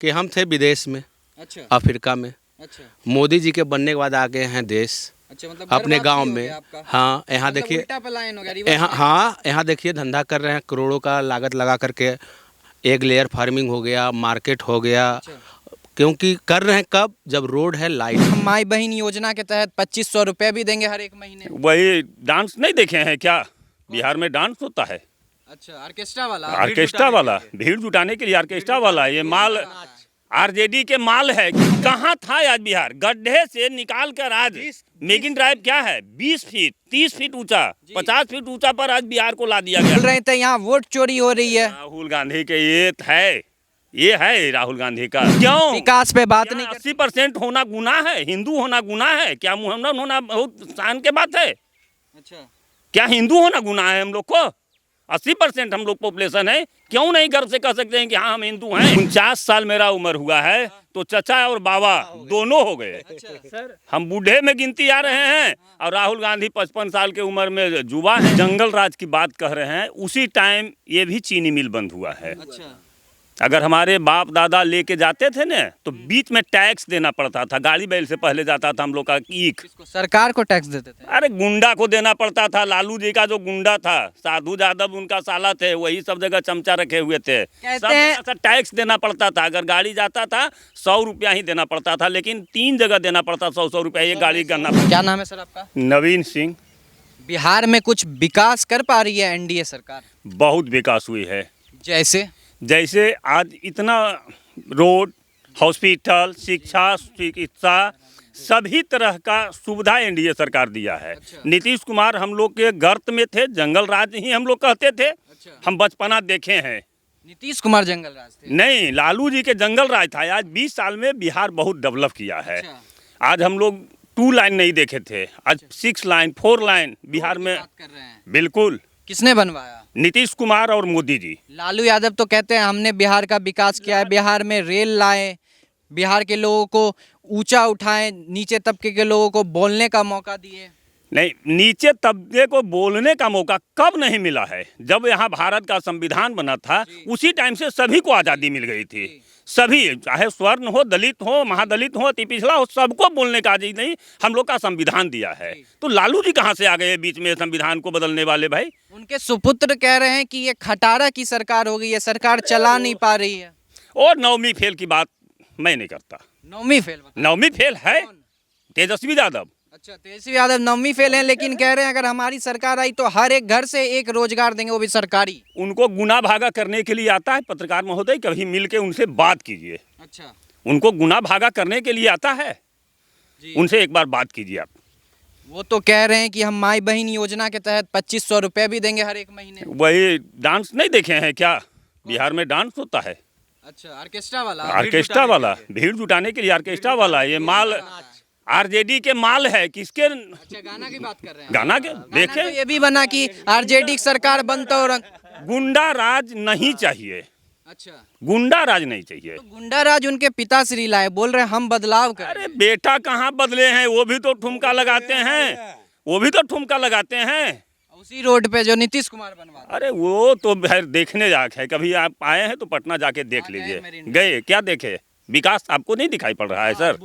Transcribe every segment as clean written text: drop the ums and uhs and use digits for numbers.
कि हम थे विदेश में, अच्छा अफ्रीका में। अच्छा मोदी जी के बनने के बाद आ गए हैं देश, अच्छा। मतलब घर अपने वापसी गांव हो में। गया आपका? हाँ, यहाँ मतलब देखिए, उल्टा पलायन हो गया, रिवर्स यहाँ में। हाँ यहाँ देखिए धंधा कर रहे हैं, करोड़ों का लागत लगा करके। एक लेयर फार्मिंग हो गया, मार्केट हो गया। अच्छा। क्योंकि कर रहे हैं कब, जब रोड है, लाइट। हम माई बहन योजना के तहत 2500 रुपए भी देंगे हर एक महीने। वही डांस नहीं देखे हैं क्या? बिहार में डांस होता है, अच्छा, ऑर्केस्ट्रा वाला। ऑर्केस्ट्रा वाला, भीड़ जुटाने के लिए ऑर्केस्ट्रा वाला। ये माल आरजेडी के माल है। कहाँ था आज बिहार? गड्ढे से निकाल कर आज मेकिंग ड्राइव क्या है, 20 फीट 30 फीट ऊंचा, 50 फीट ऊंचा पर आज बिहार को ला दिया बोल गया। रहे थे यहाँ वोट चोरी हो रही है। राहुल गांधी के ये है राहुल गांधी का। क्यों विकास पे बात नहीं करते? 80% होना गुनाह है, हिंदू होना गुनाह है क्या? मुसलमान होना बहुत शान के बात है। अच्छा, क्या हिंदू होना गुनाह है? हम लोग को 80% हम लोग पॉपुलेशन है, क्यों नहीं गर्व से कह सकते हैं कि हाँ हम हिंदू हैं? 49 साल मेरा उम्र हुआ है तो चचा और बाबा दोनों हो गए। अच्छा। हम बूढ़े में गिनती आ रहे हैं और राहुल गांधी 55 साल के उम्र में युवा है। जंगल राज की बात कह रहे हैं, उसी टाइम ये भी चीनी मिल बंद हुआ है। अच्छा। अगर हमारे बाप दादा लेके जाते थे ना तो बीच में टैक्स देना पड़ता था। गाड़ी बैल से पहले जाता था हम लोग का ईख। सरकार को टैक्स देते थे? अरे गुंडा को देना पड़ता था। लालू जी का जो गुंडा था, साधु यादव उनका साला थे, वही सब जगह चमचा रखे हुए थे। सब जगह टैक्स देना पड़ता था। अगर गाड़ी जाता था 100 रुपया ही देना पड़ता था, लेकिन 3 जगह देना पड़ता, 100 रुपया ये गाड़ी करना पड़ता। क्या नाम है सर आपका? नवीन सिंह। बिहार में कुछ विकास कर पा रही है एनडीए सरकार? बहुत विकास हुई है। जैसे आज इतना रोड, हॉस्पिटल, शिक्षा, चिकित्सा, सभी तरह का सुविधा एनडीए सरकार दिया है। अच्छा। नीतीश कुमार हम लोग के गर्त में थे, जंगल राज ही हम लोग कहते थे। अच्छा। हम बचपना देखे हैं। नीतीश कुमार जंगल राज थे? नहीं, लालू जी के जंगल राज था। आज 20 साल में बिहार बहुत डेवलप किया है। अच्छा। आज हम लोग 2 लाइन नहीं देखे थे, आज 6 लाइन 4 लाइन बिहार में। बात कर रहे हैं। बिल्कुल। किसने बनवाया? नीतीश कुमार और मोदी जी। लालू यादव तो कहते हैं हमने बिहार का विकास किया है, बिहार में रेल लाए, बिहार के लोगों को ऊंचा उठाए, नीचे तबके के लोगों को बोलने का मौका दिए। नहीं, नीचे तबके को बोलने का मौका कब नहीं मिला है? जब यहाँ भारत का संविधान बना था उसी टाइम से सभी को आज़ादी मिल गई थी। सभी, चाहे स्वर्ण हो, दलित हो, महादलित हो, अति पिछड़ा हो, सबको बोलने का आज़ादी नहीं हम लोग का संविधान दिया है। तो लालू जी कहाँ से आ गए बीच में संविधान को बदलने वाले? भाई, उनके सुपुत्र कह रहे हैं कि ये खटारा की सरकार हो गई है, सरकार चला नहीं पा रही है। और 9वीं फेल की बात मैं नहीं करता। 9वीं फेल? 9वीं फेल है तेजस्वी यादव। अच्छा, तेजस्वी यादव 9वीं फेल है, लेकिन कह रहे हैं अगर हमारी सरकार आई तो हर एक घर से एक रोजगार देंगे, वो भी सरकारी। उनको गुना भागा करने के लिए आता है। पत्रकार महोदय, कभी मिल के उनसे बात कीजिए। अच्छा। उनको गुना भागा करने के लिए आता है, उनसे एक बार बात कीजिए आप। वो तो कह रहे हैं कि हम माई बहन योजना के तहत 2500 रुपए भी देंगे हर एक महीने। वही डांस नहीं देखे हैं क्या? बिहार में डांस होता है, अच्छा, ऑर्केस्ट्रा वाला। ऑर्केस्ट्रा वाला, भीड़ जुटाने के लिए ऑर्केस्ट्रा वाला। ये माल आरजेडी के माल है। किसके? अच्छा, गाना की बात कर रहे हैं? गाना के देखे? तो ये भी बना कि आरजेडी की सरकार बनता और गुंडा राज नहीं चाहिए। अच्छा, गुंडा राज नहीं चाहिए। तो गुंडा राज उनके पिताश्री लाए, बोल रहे हैं हम बदलाव कर। अरे बेटा कहाँ बदले हैं? वो भी तो ठुमका लगाते हैं, वो भी तो ठुमका लगाते हैं उसी रोड पे जो नीतीश कुमार बनवा। अरे वो तो खैर देखने जाक है। कभी आप आए हैं तो पटना जाके देख लीजिए। गए क्या देखे? विकास आपको नहीं दिखाई पड़ रहा है सर?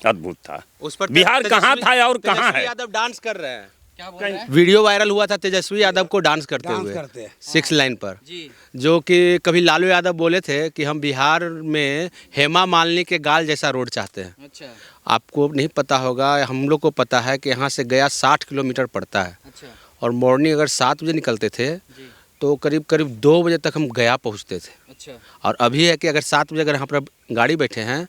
अद्भुत था। उस पर बिहार कहाँ था और कहाँ है? यादव डांस कर रहे हैं। क्या बोल रहे हैं? वीडियो वायरल हुआ था तेजस्वी यादव को डांस करते हुए 6 लाइन पर जी। जो कि कभी लालू यादव बोले थे कि हम बिहार में हेमा मालिनी के गाल जैसा रोड चाहते हैं। अच्छा। आपको नहीं पता होगा, हम लोग को पता है कि यहाँ से गया 60 किलोमीटर पड़ता है। अच्छा। और मॉर्निंग अगर 7 बजे निकलते थे तो करीब करीब 2 बजे तक हम गया पहुँचते थे। अच्छा। और अभी है कि अगर 7 बजे अगर यहाँ पर गाड़ी बैठे हैं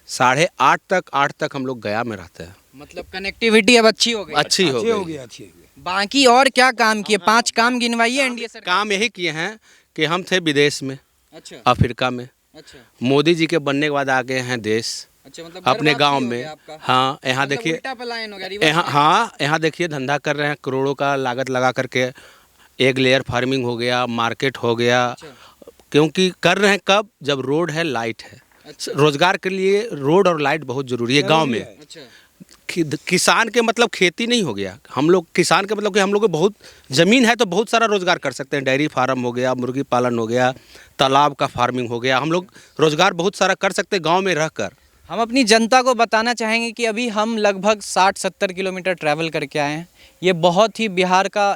8:30 तक हम लोग गया में रहते हैं। मतलब कनेक्टिविटी अब अच्छी हो गई। अच्छी हो गई। बाकी और क्या काम किए? 5 काम गिनवाइए एनडीए सरकार। काम यही किए हैं कि हम थे विदेश में, अच्छा। अफ्रीका में। अच्छा। मोदी जी के बनने के बाद आ गए हैं देश, अच्छा। मतलब अपने घर गांव वापसी हो में। गया आपका? हाँ, यहाँ मतलब देखिए, उल्टा पलायन हो गया, रिवर्स यहाँ में। हाँ यहाँ देखिए धंधा कर रहे हैं, करोड़ों का लागत लगा करके। एक लेयर फार्मिंग हो गया, मार्केट हो गया। अच्छा। क्योंकि कर रहे हैं कब, जब रोड है, लाइट है। अच्छा। रोजगार के लिए रोड और लाइट बहुत जरूरी है गांव में। अच्छा। किसान के मतलब खेती नहीं हो गया। हम लोग किसान के मतलब कि हम लोग को बहुत ज़मीन है तो बहुत सारा रोज़गार कर सकते हैं। डेयरी फार्म हो गया, मुर्गी पालन हो गया, तालाब का फार्मिंग हो गया। हम लोग रोज़गार बहुत सारा कर सकते हैं गांव में रहकर। हम अपनी जनता को बताना चाहेंगे कि अभी हम लगभग 60-70 किलोमीटर ट्रैवल करके आए हैं। ये बहुत ही बिहार का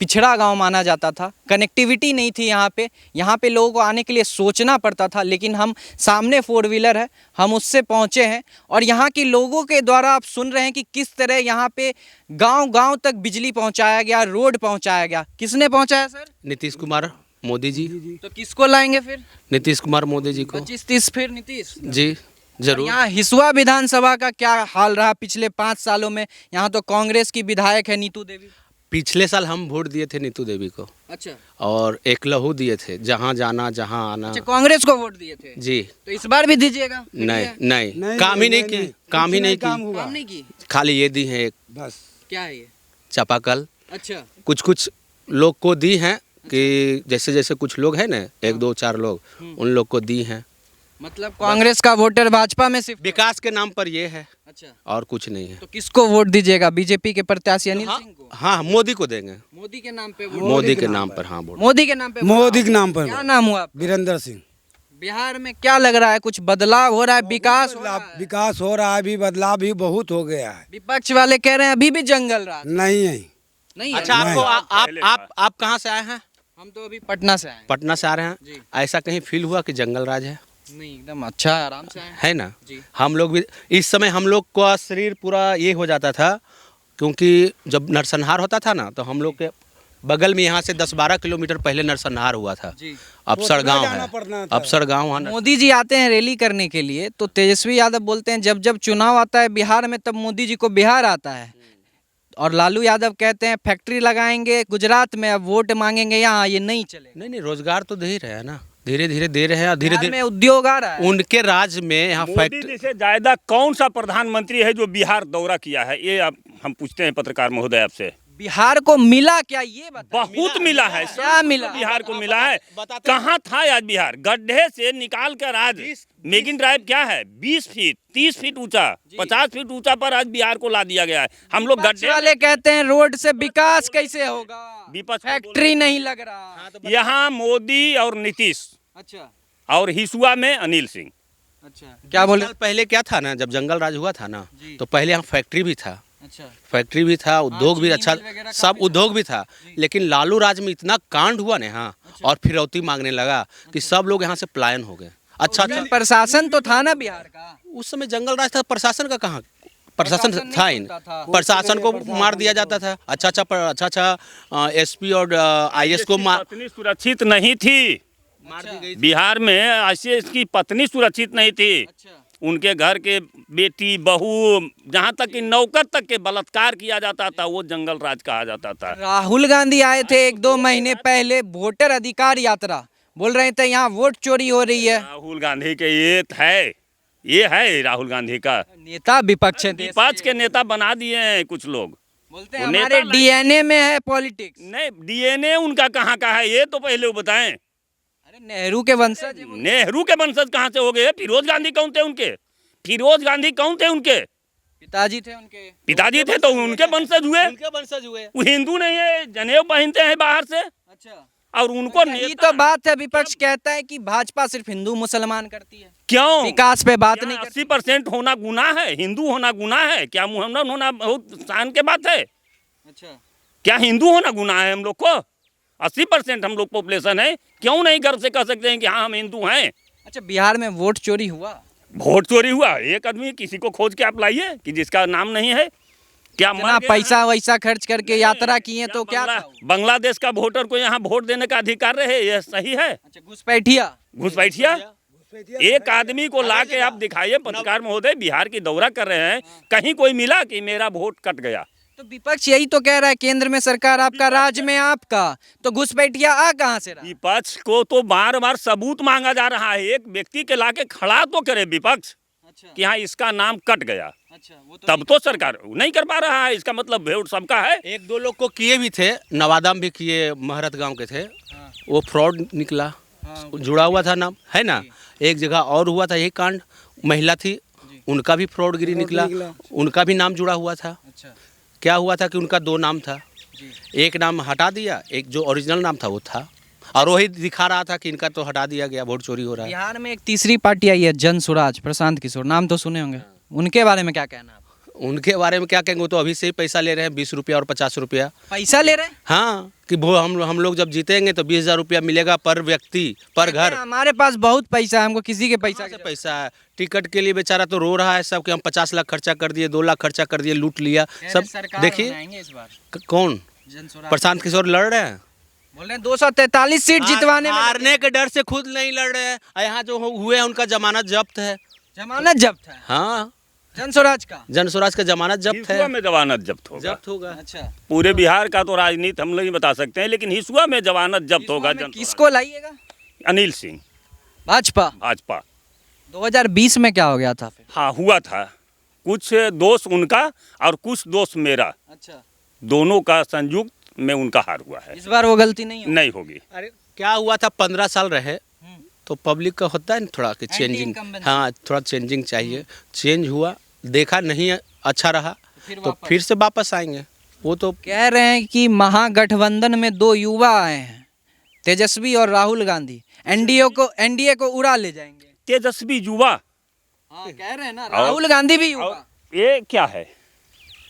पिछड़ा गांव माना जाता था। कनेक्टिविटी नहीं थी यहाँ पे लोगों को आने के लिए सोचना पड़ता था। लेकिन हम सामने 4 व्हीलर है, हम उससे पहुँचे हैं और यहाँ के लोगों के द्वारा आप सुन रहे हैं कि किस तरह यहाँ पे गांव-गांव तक बिजली पहुँचाया गया, रोड पहुँचाया गया। किसने पहुँचाया सर? नीतीश कुमार मोदी जी। तो किसको लाएंगे फिर? नीतीश कुमार मोदी जी को। 25-30 फिर नीतीश जी जरूर। यहाँ हिसुआ विधानसभा का क्या हाल रहा पिछले 5 सालों में? यहाँ तो कांग्रेस की विधायक है नीतू देवी। पिछले साल हम वोट दिए थे नीतू देवी को। अच्छा, और एक लहू दिए थे, जहाँ जाना जहाँ आना। अच्छा, कांग्रेस को वोट दिए थे जी। तो इस बार भी दीजिएगा? नहीं, काम ही नहीं की, काम ही नहीं की। काम नहीं की, खाली ये दी है एक बस। क्या है ये? चापाकल। अच्छा, कुछ लोग को दी हैं कि जैसे कुछ लोग हैं ना, 1-2-4 लोग, उन लोग को दी हैं। मतलब कांग्रेस का वोटर भाजपा में सिर्फ विकास के नाम पर ये है। अच्छा, और कुछ नहीं है। तो किसको वोट दीजिएगा? बीजेपी के प्रत्याशी अनिल सिंह को? हाँ, मोदी को देंगे। मोदी के नाम पे? मोदी के नाम पर। हाँ, वोट मोदी के नाम पे? मोदी के नाम पर। क्या नाम हुआ? वीरेंद्र सिंह। बिहार में क्या लग रहा है, कुछ बदलाव हो रहा है, विकास हो रहा है? विकास हो रहा है, अभी बदलाव भी बहुत हो गया है। विपक्ष वाले कह रहे हैं अभी भी जंगल राज नहीं है। नहीं है? अच्छा, आपको आप कहाँ से आए हैं? हम तो अभी पटना से आए हैं। पटना से आ रहे जी। हैं। ऐसा कहीं फील हुआ कि जंगल राज है? नहीं, एकदम अच्छा आराम से आए हैं। है ना। जी। हम लोग भी इस समय हम लोग का शरीर पूरा ये हो जाता था, क्योंकि जब नरसंहार होता था ना, तो हम लोग के बगल में यहाँ से 10-12 किलोमीटर पहले नरसंहार हुआ था। जी। अफसर गांव है, अफसर गांव वहाँ। मोदी जी आते हैं रैली करने के लिए, तो तेजस्वी यादव बोलते हैं जब जब चुनाव आता है बिहार में तब मोदी जी को बिहार आता है। और लालू यादव कहते हैं फैक्ट्री लगाएंगे गुजरात में, अब वोट मांगेंगे यहाँ, ये नहीं चलेगा। नहीं, रोजगार तो दे ही रहे हैं ना, धीरे धीरे दे रहे हैं। धीरे बिहार धीरे में उद्योग आ रहा है। उनके राज में यहाँ मोदी फैक्ट्री। जी से ज्यादा कौन सा प्रधानमंत्री है जो बिहार दौरा किया है, ये हम पूछते हैं पत्रकार महोदय आपसे। बिहार को मिला क्या, ये बता। बहुत मिला है। क्या मिला? बिहार को मिला है। कहाँ था आज बिहार? गड्ढे से निकाल कर आज मेगिन ड्राइव क्या है, 20 फीट 30 फीट ऊंचा, 50 फीट ऊंचा पर आज बिहार को ला दिया गया है। हम लोग विपक्ष गड्ढे वाले कहते हैं रोड से विकास कैसे होगा, विपक्ष को फैक्ट्री नहीं लग रहा। यहाँ मोदी और नीतीश अच्छा, और हिसुआ में अनिल सिंह। अच्छा, क्या बोले? पहले क्या था ना, जब जंगल राज हुआ था ना, तो पहले यहाँ फैक्ट्री भी था। अच्छा, फैक्ट्री भी था, उद्योग भी चीनी अच्छा, मिल वगैरह सब काफी उद्योग भी था। लेकिन लालू राज में इतना कांड हुआ ना यहाँ, और फिरौती मांगने लगा कि सब लोग यहाँ से पलायन हो गए। अच्छा, प्रशासन तो था ना बिहार का। उस समय जंगल राज था, प्रशासन का कहाँ प्रशासन प्रशासन था नहीं ही होता था। नहीं। प्रशासन को मार दिया जाता था। अच्छा एसपी और आईएएस को मार पत्नी सुरक्षित नहीं थी दी गई। बिहार में। ऐसे इसकी पत्नी सुरक्षित नहीं थी। अच्छा, उनके घर के बेटी बहू, जहाँ तक कि नौकर तक के बलात्कार किया जाता था, वो जंगल राज कहा जाता था। राहुल गांधी आए थे 1-2 महीने पहले वोटर अधिकार यात्रा, बोल रहे थे यहाँ वोट चोरी हो रही है। राहुल गांधी के ये है राहुल गांधी का नेता विपक्ष है देश विपक्ष के नेता बना दिए हैं कुछ लोग। बोलते हैं वो हमारे नेता डीएनए में है पॉलिटिक्स। नहीं, डीएनए उनका कहाँ का है, ये तो पहले वो बताएं। अरे नेहरू के वंशज हैं। नेहरू के वंशज कहाँ से हो गए? फिरोज गांधी कौन थे उनके? फिरोज गांधी कौन थे उनके? पिताजी थे उनके। पिताजी थे तो उनके वंशज हुए। उनके वंशज हुए। वो हिंदू नहीं है, जनेऊ पहनते हैं बाहर से, अच्छा, और उनको यही तो बात है। विपक्ष कहता है कि भाजपा सिर्फ हिंदू मुसलमान करती है, क्यों? विकास पे बात नहीं करती। 80% होना गुनाह है? हिंदू होना गुनाह है क्या? मुसलमान होना बहुत शान के बात है। अच्छा, क्या हिंदू होना गुनाह है? हम लोग को 80% हम लोग पॉपुलेशन है, क्यों नहीं गर्व से कह सकते हैं कि हाँ हम हिंदू हैं? अच्छा, बिहार में वोट चोरी हुआ? वोट चोरी हुआ? एक आदमी किसी को खोज के आप लाइए कि जिसका नाम नहीं है। क्या मर इतना गया? पैसा वैसा खर्च करके यात्रा किए तो क्या था? बांग्लादेश का वोटर को यहाँ वोट देने का अधिकार है, यह सही है? अच्छा, घुसपैठिया। घुसपैठिया एक आदमी को ला के आप दिखाइए। पत्रकार महोदय बिहार की दौरा कर रहे हैं, कहीं कोई मिला कि मेरा वोट कट गया? तो विपक्ष यही तो कह रहा है केंद्र में सरकार आपका, राज्य में आपका, तो घुसपैठिया आ कहाँ से रहा? विपक्ष को तो बार बार सबूत मांगा जा रहा है। एक व्यक्ति के लाके खड़ा तो करे विपक्ष अच्छा, कि हाँ इसका नाम कट गया, अच्छा, वो तो तब तो सरकार नहीं कर पा रहा है। इसका मतलब वोट सबका है। 1-2 लोग को किए भी थे, नवादा में भी किए, महरत गांव के थे। हाँ। वो फ्रॉड निकला, हाँ, जुड़ा हुआ था नाम, है ना। एक जगह और हुआ था यही कांड, महिला थी, उनका भी फ्रॉडगिरी निकला, उनका भी नाम जुड़ा हुआ था। अच्छा क्या हुआ था कि उनका 2 नाम था, जी। एक नाम हटा दिया, एक जो ओरिजिनल नाम था वो था, और वही दिखा रहा था कि इनका तो हटा दिया गया, वोट चोरी हो रहा है। बिहार में एक तीसरी पार्टी आई है जन स्वराज, प्रशांत किशोर, नाम तो सुने होंगे, उनके बारे में क्या कहना है आपका? उनके बारे में क्या कहेंगे, वो तो अभी से ही पैसा ले रहे हैं, 20 रुपया और 50 रुपया। पैसा ले रहे हैं? हाँ, कि वो हम लोग जब जीतेंगे तो 20,000 रुपया मिलेगा पर व्यक्ति, पर कहते हैं, घर। हमारे पास बहुत पैसा है, हमको किसी के पैसा कहाँ की से पैसा है? टिकट के लिए बेचारा तो रो रहा है सब कि हम 50 लाख खर्चा कर दिए, 2 लाख खर्चा कर दिए, लूट लिया सब। सरकार देखिए बनाएंगे इस बार कौन, जन स्वराज, प्रशांत किशोर लड़ रहे हैं, बोल रहे हैं 243 सीट जितवाने में हारने के डर से खुद नहीं लड़ रहे हैं। और यहाँ जो हुए हैं उनका जमानत जब्त है। जमानत जब्त है हाँ, जन स्वराज का। जन स्वराज का जमानत जब्त है, हिसुआ में जमानत जब्त होगा। जब्त होगा। अच्छा, पूरे बिहार का तो राजनीति हम नहीं बता सकते हैं, लेकिन हिसुआ में जमानत जब्त होगा। इसमें किसको लाइएगा? अनिल सिंह, भाजपा। भाजपा। 2020 में क्या हो गया था फिर? हाँ, हुआ था, कुछ दोष उनका और कुछ दोष मेरा, अच्छा, दोनों का संयुक्त में उनका हार हुआ है। इस बार वो गलती नहीं होगी? नहीं होगी। अरे क्या हुआ था, 15 साल रहे तो पब्लिक का होता है ना थोड़ा कि चेंजिंग, Anti-incumbency। हाँ थोड़ा चेंजिंग चाहिए। चेंज हुआ, देखा नहीं अच्छा रहा तो फिर से वापस आएंगे। वो तो कह रहे हैं कि महागठबंधन में 2 युवा आए हैं, तेजस्वी और राहुल गांधी, एनडीए को उड़ा ले जाएंगे। तेजस्वी युवा, हाँ कह रहे हैं ना, राहुल गांधी भी युवा। और ये क्या है?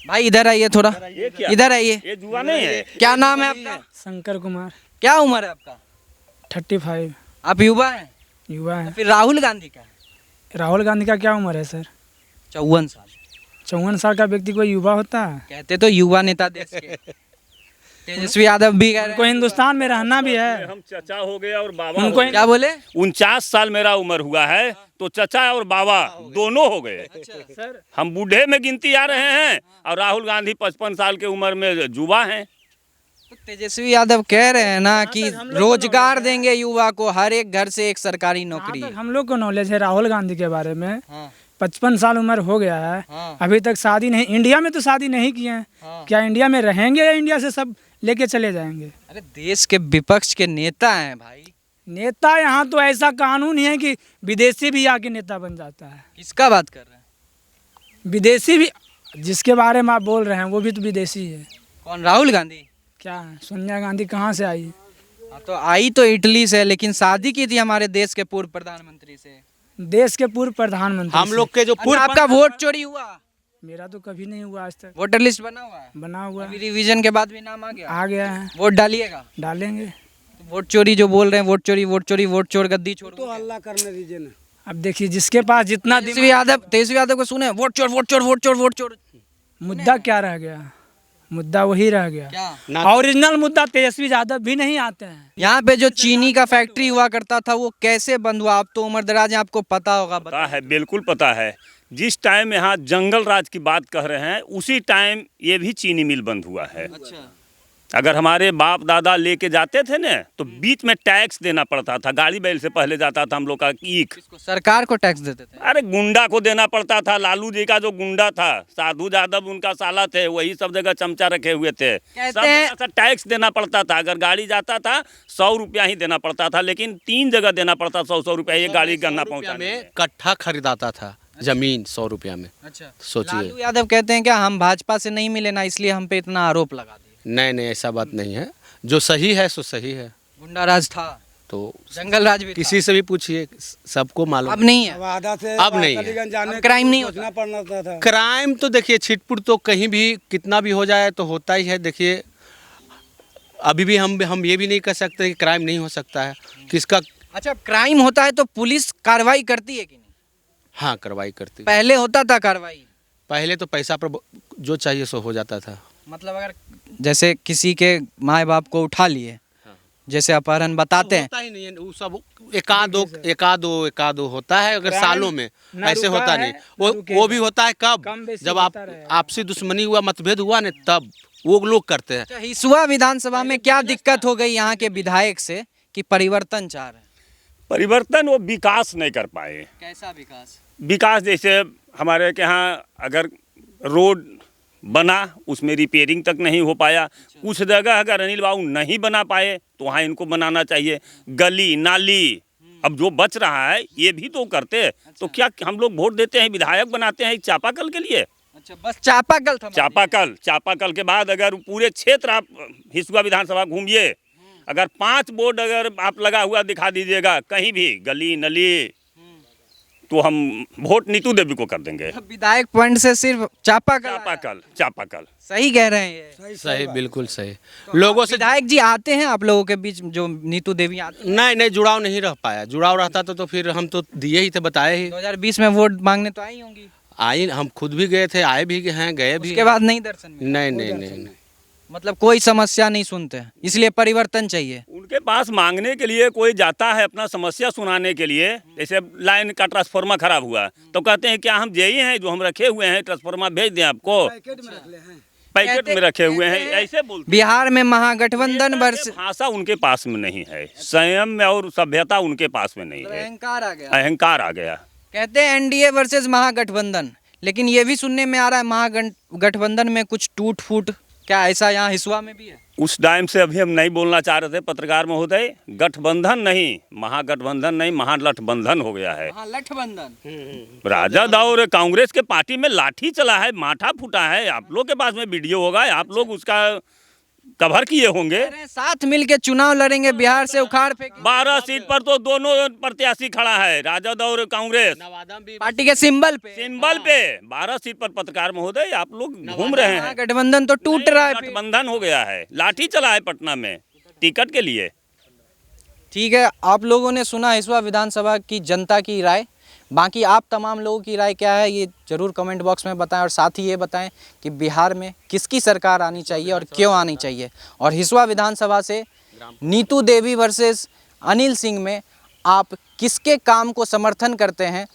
भाई इधर आइए थोड़ा, ये क्या? इधर आइए। ये युवा नहीं है। क्या नाम है आपका? शंकर कुमार, क्या उम्र है आपका? 35 आप युवा हैं? युवा है। फिर राहुल गांधी का है? राहुल गांधी का क्या उम्र है सर? 54 साल। 54 साल का व्यक्ति कोई युवा होता है? कहते तो युवा नेता देश के। तेजस्वी यादव भी कह रहे उनको हिंदुस्तान में रहना भी है। हम चचा हो गए और बाबा उनको हो गए। क्या बोले? 49 साल मेरा उम्र हुआ है, तो चचा और बाबा दोनों हो गए। सर हम बूढ़े में गिनती आ रहे हैं और राहुल गांधी 55 साल की उम्र में युवा हैं। तो तेजस्वी यादव कह रहे हैं ना कि रोजगार देंगे युवा को, हर एक घर से एक सरकारी नौकरी। जहाँ तक हम लोग को नॉलेज है राहुल गांधी के बारे में, हाँ, 55 साल उम्र हो गया है, हाँ, अभी तक शादी नहीं, इंडिया में तो शादी नहीं किए हैं। हाँ। क्या इंडिया में रहेंगे या इंडिया से सब लेके चले जाएंगे? अरे देश के विपक्ष के नेता हैं भाई। नेता यहाँ तो ऐसा कानून ही है कि विदेशी भी आके नेता बन जाता है। किसका बात कर रहे हैं? विदेशी भी, जिसके बारे में आप बोल रहे हैं वो भी तो विदेशी है। कौन? राहुल गांधी? क्या सोनिया गांधी कहाँ से आई? हाँ, तो आई तो इटली से, लेकिन शादी की थी हमारे देश के पूर्व प्रधानमंत्री से। देश के पूर्व प्रधानमंत्री हम से। लोग के जो अच्छा, पूर्व आपका वोट चोरी हुआ? मेरा तो कभी नहीं हुआ आज तक। वोटर लिस्ट बना हुआ है? बना हुआ अभी रिवीजन के बाद भी नाम आ गया? आ गया है, वोट डालिएगा? डालेंगे। तो वोट चोरी जो बोल रहे हैं, वोट चोरी, वोट चोरी, वोट चोर, गद्दी चोर। तो हल्ला करने दीजिए ना। अब देखिए जिसके पास जितना तेजस्वी यादव को सुने, वोट चोर, वोट चोर, वोट चोर, वोट चोर। मुद्दा क्या रह गया? मुद्दा वही रह गया। क्या? ओरिजिनल मुद्दा तेजस्वी यादव भी नहीं आते हैं। यहाँ पे जो चीनी का फैक्ट्री हुआ करता था वो कैसे बंद हुआ? आप तो उम्रदराज हैं, आपको पता होगा। पता है, बिल्कुल पता है। जिस टाइम यहाँ जंगल राज की बात कह रहे हैं, उसी टाइम ये भी चीनी मिल बंद हुआ है। अच्छा, अगर हमारे बाप दादा लेके जाते थे ना, तो बीच में टैक्स देना पड़ता था। गाड़ी बैल से पहले जाता था हम लोग का ईख। किसको? सरकार को टैक्स देते थे? अरे गुंडा को देना पड़ता था। लालू जी का जो गुंडा था, साधु यादव उनका साला थे, वही सब जगह चमचा रखे हुए थे। सब हैं- जगह से टैक्स देना पड़ता था। अगर गाड़ी जाता था 100 रुपया ही देना पड़ता था, लेकिन 3 जगह देना पड़ता 100 रुपया ये गाड़ी गन्ना 100 रुपया पहुँचाने में में। कट्ठा खरीदाता था जमीन, 100 रुपया में। अच्छा, सोचिए। लालू यादव कहते हैं क्या हम भाजपा से नहीं मिले ना, इसलिए हम पे इतना आरोप लगा दिए? नहीं नहीं, ऐसा बात नहीं है। जो सही है सो सही है। गुंडा राज था, तो जंगल राज भी था। किसी से भी पूछिए, सबको मालूम। अब नहीं है? वादा से अब नहीं है। अलीगंज जाने अब क्राइम नहीं सोचना पड़ता था। क्राइम तो देखिए छिटपुट तो कहीं भी कितना भी हो जाए तो होता ही है। देखिए अभी भी हम ये भी नहीं कह सकते कि क्राइम नहीं हो सकता है। किसका? अच्छा, क्राइम होता है तो पुलिस कार्रवाई करती है कि नहीं? हाँ, कार्रवाई करती। पहले होता था कार्रवाई? पहले तो पैसा पर जो चाहिए सो हो जाता था। मतलब अगर जैसे किसी के माँ बाप को उठा लिए, जैसे अपहरण बताते हैं, होता ही नहीं है वो सब। एकादो होता है अगर सालों में, ना ऐसे रुका होता है, नहीं। ना रुकेगा। वो भी होता है कब? कम बेसी जब होता रहेगा। आपसी दुश्मनी हुआ, मतभेद हुआ ना, तब वो लोग करते हैं। अच्छा, हिसुआ विधानसभा में क्या दिक्कत हो गई यहाँ के विधायक से कि परिवर्तन चाह रहे हैं? परिवर्तन वो विकास नहीं कर पाए। कैसा विकास? विकास जैसे हमारे के यहाँ अगर रोड बना, उसमें रिपेयरिंग तक नहीं हो पाया। कुछ जगह अगर अनिल बाबू नहीं बना पाए तो वहाँ इनको बनाना चाहिए। गली नाली अब जो बच रहा है ये भी तो करते, तो क्या हम लोग वोट देते हैं, विधायक बनाते हैं चापाकल के लिए? अच्छा, बस चापाकल था। चापाकल के बाद अगर पूरे क्षेत्र आप हिसुआ विधानसभा घूमिए, अगर 5 बोर्ड अगर आप लगा हुआ दिखा दीजिएगा कहीं भी गली नली, तो हम वोट नीतू देवी को कर देंगे। विधायक पॉइंट से सिर्फ चापाकल आया। चापाकल सही कह रहे हैं ये। सही, बिल्कुल सही। लोगों से विधायक जी आते हैं आप लोगों के बीच, जो नीतू देवी आते हैं? नहीं जुड़ाव नहीं रह पाया। जुड़ाव रहता तो फिर हम तो दिए ही थे, बताए ही। 2020 में वोट मांगने तो आई होंगी। आई, हम खुद भी गए थे, आए भी हैं, गए भी उसके हैं। बाद नहीं दर्शन मिला? नहीं। मतलब कोई समस्या नहीं सुनते हैं, इसलिए परिवर्तन चाहिए। उनके पास मांगने के लिए कोई जाता है अपना समस्या सुनाने के लिए, जैसे लाइन का ट्रांसफार्मर खराब हुआ तो कहते हैं क्या हम जेई हैं जो हम रखे हुए हैं, ट्रांसफार्मर भेज दें आपको, पैकेट में रख ले हैं। पैकेट में रखे हुए हैं, ऐसे बोलते बिहार में महागठबंधन वर्ष भाषा उनके पास में नहीं है, संयम और सभ्यता उनके पास में नहीं है, अहंकार आ गया। अहंकार आ गया। कहते हैं एनडीए वर्सेस महागठबंधन, लेकिन ये भी सुनने में आ रहा है महागठबंधन में कुछ टूट फूट, क्या ऐसा यहाँ हिसुआ में भी है? उस टाइम से अभी हम नहीं बोलना चाह रहे थे पत्रकार महोदय, गठबंधन नहीं, महागठबंधन नहीं, महालठबंधन हो गया है। महालठबंधन। राजद और कांग्रेस के पार्टी में लाठी चला है, माथा फूटा है, आप लोग के पास में वीडियो होगा, आप लोग उसका कवर किए होंगे। अरे साथ मिलके चुनाव लड़ेंगे, बिहार से उखाड़ फेंक। 12 सीट पर तो दोनों प्रत्याशी खड़ा है, राजद और कांग्रेस, पार्टी के सिंबल पे 12 सीट पर। पत्रकार महोदय आप लोग घूम रहे हैं, महागठबंधन तो टूट रहा है फिर। गठबंधन हो गया है, लाठी चला है पटना में टिकट के लिए। ठीक है, आप लोगों ने सुना हिसुआ विधानसभा की जनता की राय। बाकी आप तमाम लोगों की राय क्या है ये ज़रूर कमेंट बॉक्स में बताएं, और साथ ही ये बताएं कि बिहार में किसकी सरकार आनी चाहिए और क्यों आनी चाहिए। और हिसुआ विधानसभा से नीतू देवी वर्सेस अनिल सिंह में आप किसके काम को समर्थन करते हैं,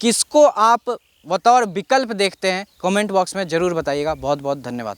किसको आप बतौर विकल्प देखते हैं, कमेंट बॉक्स में ज़रूर बताइएगा। बहुत बहुत धन्यवाद।